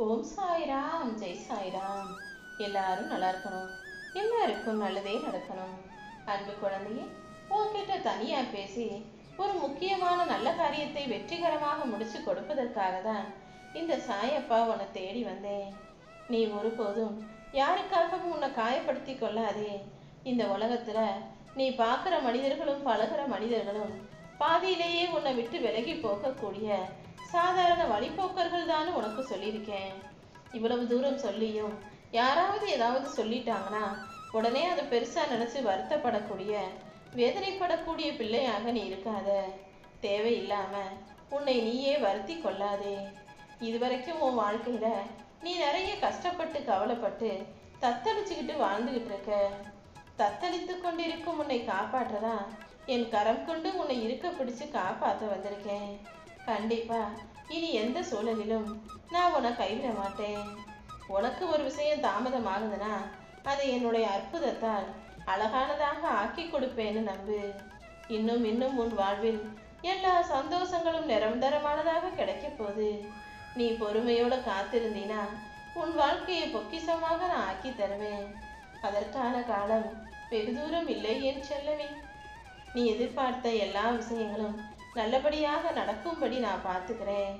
ஓம் சாய்ராம், ஜெய் சாய்ராம். எல்லாரும் நல்லா இருக்கணும், எல்லாருக்கும் நல்லதே நடக்கணும். அன்பு குழந்தையே, உன்கிட்ட தனியா பேசி ஒரு முக்கியமான நல்ல காரியத்தை வெற்றிகரமாக முடிச்சு கொடுப்பதற்காக தான் இந்த சாயப்பா உன்னை தேடி வந்தேன். நீ ஒருபோதும் யாருக்காகவும் உன்னை காயப்படுத்தி கொள்ளாதே. இந்த உலகத்துல நீ பார்க்குற மனிதர்களும் பழகிற மனிதர்களும் பாதியிலேயே உன்னை விட்டு விலகி போகக்கூடிய சாதாரண வழிபோக்கர்கள் தான் உனக்கு சொல்லியிருக்கேன். இவ்வளவு தூரம் சொல்லியும் யாராவது ஏதாவது சொல்லிட்டாங்கன்னா உடனே அதை பெருசா நினைச்சு வருத்தப்படக்கூடிய வேதனைப்படக்கூடிய பிள்ளையாக நீ இருக்காத. தேவையில்லாம உன்னை நீயே வருத்தி கொள்ளாதே. இதுவரைக்கும் உன் வாழ்க்கையில நீ நிறைய கஷ்டப்பட்டு கவலைப்பட்டு தத்தளிச்சுக்கிட்டு வாழ்ந்துகிட்டு இருக்க. தத்தளித்து கொண்டிருக்கும் உன்னை காப்பாற்றதா என் கரம் கொண்டு உன்னை இருக்க பிடிச்சு காப்பாற்ற வந்திருக்கேன். கண்டிப்பா இனி எந்த சூழலிலும் நான் உன்னை கைவிட மாட்டேன். உனக்கு ஒரு விஷயம் தாமதமாகுதுன்னா அதை என்னுடைய அற்புதத்தால் அழகானதாக ஆக்கி கொடுப்பேன்னு நம்பு. இன்னும் இன்னும் உன் வாழ்வில் எல்லா சந்தோஷங்களும் நிரந்தரமானதாக கிடைக்க போகுது. நீ பொறுமையோட காத்திருந்தீனா உன் வாழ்க்கையை பொக்கிஷமாக நான் ஆக்கி தருவேன். அதற்கான காலம் வெகு தூரம் இல்லை என் செல்லவே. நீ எதிர்பார்த்த எல்லா விஷயங்களும் நல்லபடியாக நடக்கும்படி நான் பார்த்துக்கிறேன்.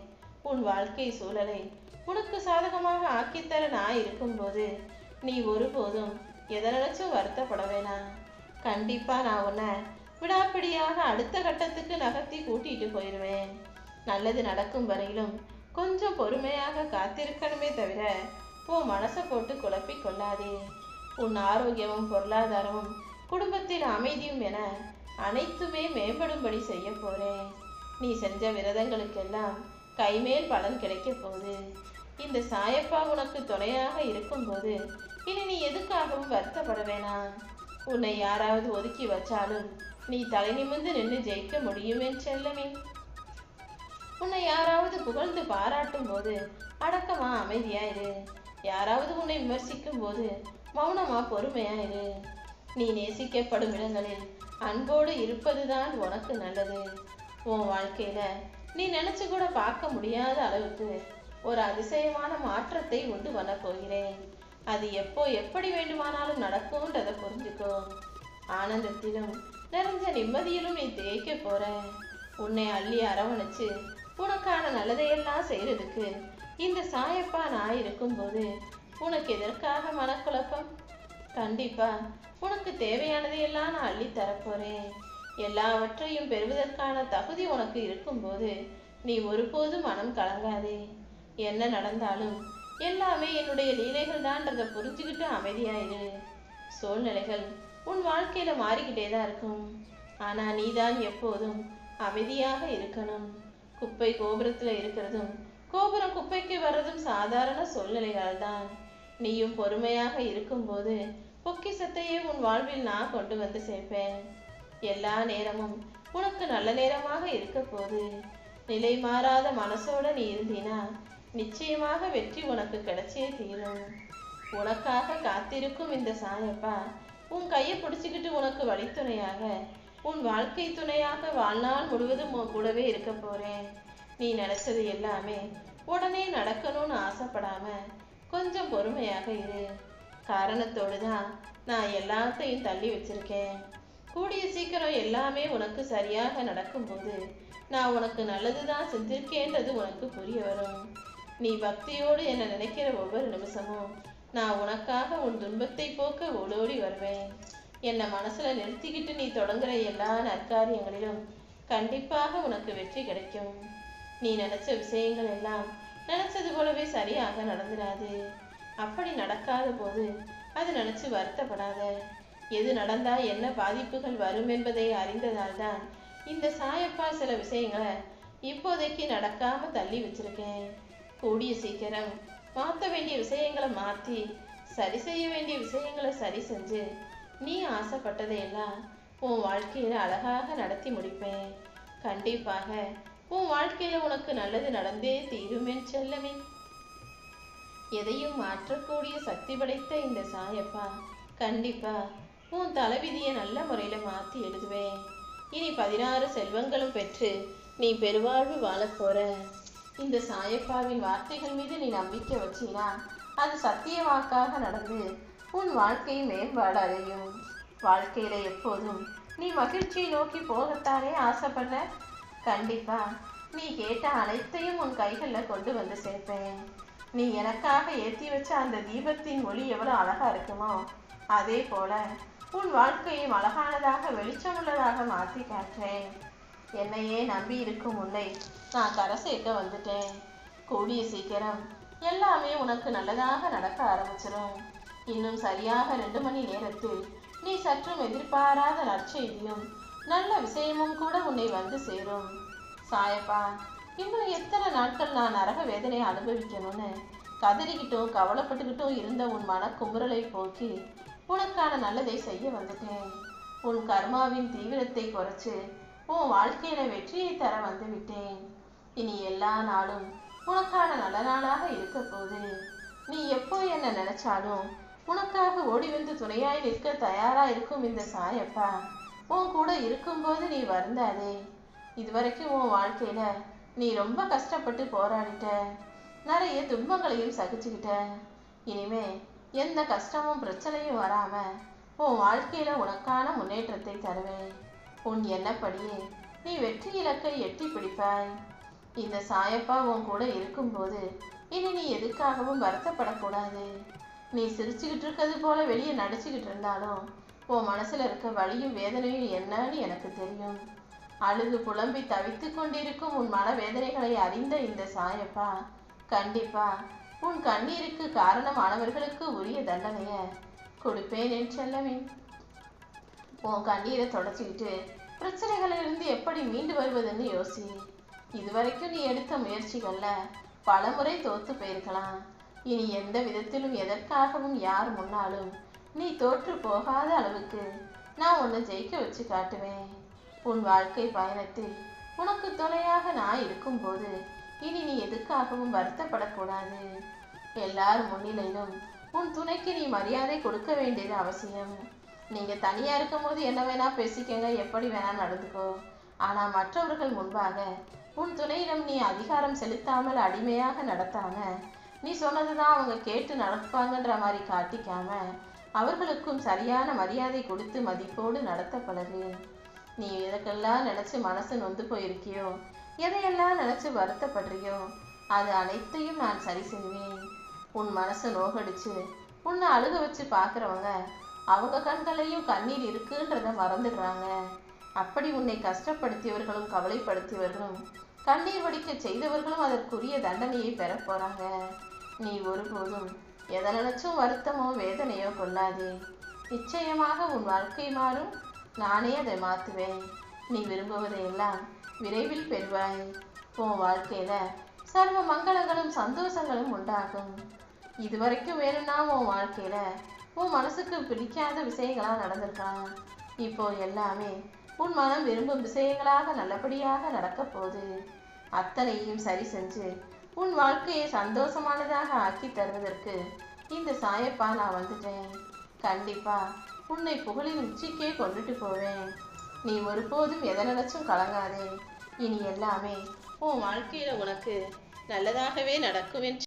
உன் வாழ்க்கை சூழலை உனக்கு சாதகமாக ஆக்கித்தர நான் இருக்கும்போது நீ ஒருபோதும் எதை நினைச்சும் வருத்தப்பட வேணாம். கண்டிப்பா நான் உன்னை விடாப்பிடியாக அடுத்த கட்டத்துக்கு நகர்த்தி கூட்டிட்டு போயிடுவேன். நல்லது நடக்கும் வரையிலும் கொஞ்சம் பொறுமையாக காத்திருக்கணுமே தவிர உன் மனசை போட்டு குழப்பி கொள்ளாதே. உன் ஆரோக்கியமும் பொருளாதாரமும் குடும்பத்தில் அமைதியும் என அனைத்துமே மேம்படும்படி செய்ய போறேன். நீ செஞ்ச விரதங்களுக்கெல்லாம் கைமேல் பலன் கிடைக்க போகுது. இந்த சாயப்பா உனக்கு துணையாக இருக்கும்போது இனி நீ எதுக்காகவும் வருத்தப்பட வேணாம். உன்னை யாராவது ஒதுக்கி வச்சாலும் நீ தலை நிமிர்ந்து நின்று ஜெயிக்க முடியும் என் செல்லமே. உன்னை யாராவது புகழ்ந்து பாராட்டும் போது அடக்கமா அமைதியாயிரு. யாராவது உன்னை விமர்சிக்கும் போது மௌனமா பொறுமையாயிரு. நீ நேசிக்கப்படும் இடங்களில் அன்போடு இருப்பதுதான் உனக்கு நல்லது. உன் வாழ்க்கையில நீ நினைச்சு கூட பார்க்க முடியாத அளவுக்கு ஒரு அதிசயமான மாற்றத்தை உண்டு பண்ண போகிறேன். அது எப்போ எப்படி வேண்டுமானாலும் நடக்கும்ன்றதை புரிஞ்சுக்கோ. ஆனந்தத்திலும் நிறைஞ்ச நிம்மதியிலும் நீ தேய்க்க போற. உன்னை அள்ளி அரவணைச்சு உனக்கான நல்லதையெல்லாம் செய்யறதுக்கு இந்த சாயப்பா நான் இருக்கும்போது உனக்கு எதற்காக மனக்குழப்பம்? கண்டிப்பா உனக்கு தேவையானதையெல்லாம் நான் அள்ளி தரப்போறேன். எல்லாவற்றையும் பெறுவதற்கான தகுதி உனக்கு இருக்கும்போது நீ ஒருபோதும் மனம் கலங்காதே. என்ன நடந்தாலும் எல்லாமே என்னுடைய லீலைகள் தான்றதை புரிஞ்சுக்கிட்டு அமைதியாயிரு. சூழ்நிலைகள் உன் வாழ்க்கையில மாறிக்கிட்டே தான் இருக்கும். ஆனா நீதான் எப்போதும் அமைதியாக இருக்கணும். குப்பை கோபுரத்துல இருக்கிறதும் கோபுரம் குப்பைக்கு வர்றதும் சாதாரண சூழ்நிலைகள் தான். நீயும் பொறுமையாக இருக்கும்போது பொக்கிஷத்தையே உன் வாழ்வில் நான் கொண்டு வந்து சேர்ப்பேன். எல்லா நேரமும் உனக்கு நல்ல நேரமாக இருக்க போது. நிலை மாறாத மனசோட நீ இருந்தீனா நிச்சயமாக வெற்றி உனக்கு கிடைச்சே தீரும். உனக்காக காத்திருக்கும் இந்த சாயப்பா உன் கையை பிடிச்சுக்கிட்டு உனக்கு வழித்துணையாக உன் வாழ்க்கை துணையாக வாழ்நாள் முழுவதும் உன் கூடவே இருக்க போறேன். நீ நினைச்சது எல்லாமே உடனே நடக்கணும்னு ஆசைப்படாம கொஞ்சம் பொறுமையாக இரு. காரணத்தோடு தான் நான் எல்லாத்தையும் தள்ளி வச்சிருக்கேன். கூடிய சீக்கிரம் எல்லாமே உனக்கு சரியாக நடக்கும்போது நான் உனக்கு நல்லதுதான் செஞ்சிருக்கேன்றது உனக்கு புரிய வரும். நீ பக்தியோடு என்னை நினைக்கிற ஒவ்வொரு நிமிஷமும் நான் உனக்காக உன் துன்பத்தை போக்க ஓடோடி வருவேன். என்னை மனசுல நிறுத்திக்கிட்டு நீ தொடங்குற எல்லா நற்காரியங்களிலும் கண்டிப்பாக உனக்கு வெற்றி கிடைக்கும். நீ நினைச்ச விஷயங்கள் எல்லாம் நினைச்சது போலவே சரியாக நடந்துடாது. அப்படி நடக்காத போது அது நினைச்சு வருத்தப்படாத. எது நடந்தா என்ன பாதிப்புகள் வரும் என்பதை அறிந்ததால் தான் இந்த சாயப்பா சில விஷயங்களை இப்போதைக்கு நடக்காம தள்ளி வச்சிருக்கேன். கூடிய சீக்கிரம் மாற்ற வேண்டிய விஷயங்களை மாற்றி சரி செய்ய வேண்டிய விஷயங்களை சரி செஞ்சு நீ ஆசைப்பட்டதையெல்லாம் உன் வாழ்க்கையில அழகாக நடத்தி முடிப்பேன். கண்டிப்பாக உன் வாழ்க்கையில உனக்கு நல்லது நடந்தே தீருமே செல்லமே. எதையும் மாற்றக்கூடிய சக்தி படைத்த இந்த சாயப்பா கண்டிப்பா உன் தலைவிதியை நல்ல முறையில மாத்தி எழுதுவேன். இனி 16 செல்வங்களும் பெற்று நீ பெருவாழ்வு வாழ போற. இந்த சாயப்பாவின் வார்த்தைகள் மீது நீ நம்பிக்கை வச்சினா அது சத்திய வாக்காக நடந்து உன் வாழ்க்கை மேம்பாடு அடையும். வாழ்க்கையில எப்போதும் நீ மகிழ்ச்சியை நோக்கி போகத்தானே ஆசைப்படுற? கண்டிப்பா நீ கேட்ட அனைத்தையும் உன் கைகள்ல கொண்டு வந்து சேர்ப்பேன். நீ எனக்காக ஏற்றி வச்ச அந்த தீபத்தின் ஒளி எவ்வளவு அழகா இருக்குமோ அதே போல உன் வாழ்க்கையும் அழகானதாக வெளிச்சமுள்ளதாக மாற்றி காட்டுறேன். என்னையே நம்பி இருக்கும் உன்னை நான் கரை சேர்க்க வந்துட்டேன். கூடிய சீக்கிரம் எல்லாமே உனக்கு நல்லதாக நடக்க ஆரம்பிச்சிடும். இன்னும் சரியாக 2 மணி நேரத்தில் நீ சற்றும் எதிர்பாராத நற்செய்தியும் நல்ல விஷயமும் கூட உன்னை வந்து சேரும். சாயப்பா, இன்னும் எத்தனை நாட்கள் நான் நரக வேதனை அனுபவிக்கணும்னு கதறிக்கிட்டும் கவலைப்பட்டுக்கிட்டும் இருந்த உன் மன குமுறலை போக்கி உனக்கான நல்லதை செய்ய வந்துட்டேன். உன் கர்மாவின் தீவிரத்தை குறைச்சு உன் வாழ்க்கையில வெற்றியை தர வந்து விட்டேன். இனி எல்லா நாளும் உனக்கான நல்ல நாளாக இருக்க போது. நீ எப்போ என்ன நினைச்சாலும் உனக்காக ஓடி வந்து துணையாய் நிற்க தயாரா இருக்கும் இந்த சாயப்பா உன் கூட இருக்கும்போது நீ வருந்தாதே. இதுவரைக்கும் உன் வாழ்க்கையில நீ ரொம்ப கஷ்டப்பட்டு போராடிட்ட, நிறைய துன்பங்களையும் சகிச்சுக்கிட்ட. இனிமே எந்த கஷ்டமும் பிரச்சனையும் வராம உன் வாழ்க்கையில உனக்கான முன்னேற்றத்தை தருவேன். உன் எண்ணப்படியே நீ வெற்றி இலக்கை எட்டி பிடிப்பாய். இந்த சாயப்பா உன் கூட இருக்கும்போது இனி நீ எதுக்காகவும் வருத்தப்படக்கூடாது. நீ சிரிச்சுக்கிட்டு இருக்கிறது போல வெளியே நடிச்சுக்கிட்டு இருந்தாலும் உன் மனசுல இருக்க வலியும் வேதனையும் என்னன்னு எனக்கு தெரியும். அழுது புலம்பி தவித்து கொண்டிருக்கும் உன் மன வேதனைகளை அறிந்த இந்த சாயப்பா கண்டிப்பா உன் கண்ணீருக்கு காரணமானவர்களுக்கு உரிய தண்டனைய கொடுப்பேன் என் செல்லமே. உன் கண்ணீரை தொடச்சிக்கிட்டு பிரச்சனைகளிலிருந்து எப்படி மீண்டு வருவதுன்னு யோசி. இதுவரைக்கும் நீ எடுத்த முயற்சிகள்ல பல முறை தோத்து போயிருக்கலாம். இனி எந்த விதத்திலும் எதற்காகவும் யார் முன்னாலும் நீ தோற்று போகாத அளவுக்கு நான் உன்னை ஜெயிக்க வச்சு காட்டுவேன். உன் வாழ்க்கை பயணத்தில் உனக்கு துணையாக நான் இருக்கும்போது இனி நீ எதுக்காகவும் வருத்தப்படக்கூடாது. எல்லார் முன்னிலையிலும் உன் துணைக்கு நீ மரியாதை கொடுக்க வேண்டியது அவசியம். நீங்க தனியா இருக்கும் போது என்ன வேணா பேசிக்கங்க, எப்படி வேணா நடந்துக்கோ. ஆனா மற்றவர்கள் முன்பாக உன் துணையிடம் நீ அதிகாரம் செலுத்தாமல் அடிமையாக நடத்தாம நீ சொன்னதுதான் அவங்க கேட்டு நடப்பாங்கன்ற மாதிரி காட்டிக்காம அவர்களுக்கும் சரியான மரியாதை கொடுத்து மதிப்போடு நடத்த பழகு. நீ எதற்கெல்லாம் நினைச்சு மனசு நொந்து போயிருக்கியோ, எதையெல்லாம் நினைச்சு வருத்தப்படுறியோ அது அனைத்தையும் நான் சரி செய்வேன். உன் மனசை நோகடிச்சு உன்னை அழுக வச்சு பாக்குறவங்க அவங்க கண்களையும் கண்ணீர் இருக்குன்றத மறந்துடுறாங்க. அப்படி உன்னை கஷ்டப்படுத்தியவர்களும் கவலைப்படுத்தியவர்களும் கண்ணீர் வடிக்க செய்தவர்களும் அதற்குரிய தண்டனையை பெற போறாங்க. நீ ஒருபோதும் எதை நினைச்சும் வருத்தமோ வேதனையோ கொள்ளாதே. நிச்சயமாக உன் வாழ்க்கை மாறும். நானே அதை மாத்துவேன். நீ விரும்புவதையெல்லாம் விரைவில் பெறுவாய். உன் வாழ்க்கையில சர்வ மங்களங்களும் சந்தோஷங்களும் உண்டாகும். இதுவரைக்கும் வேணும்னா உன் வாழ்க்கையில உன் மனசுக்கு பிடிக்காத விஷயங்களா நடந்திருக்கலாம். இப்போ எல்லாமே உன் மனம் விரும்பும் விஷயங்களாக நல்லபடியாக நடக்க போகுது. அத்தனையும் சரி செஞ்சு உன் வாழ்க்கையை சந்தோஷமானதாக ஆக்கி தருவதற்கு இந்த சாயப்பா நான் வந்துட்டேன். கண்டிப்பா உன்னை புகழின் உச்சிக்கே கொண்டுட்டு போவேன். நீ ஒருபோதும் எதை நினைச்சும் கலங்காதே. இனி எல்லாமே உன் வாழ்க்கையில உனக்கு நல்லதாகவே நடக்கும் என்று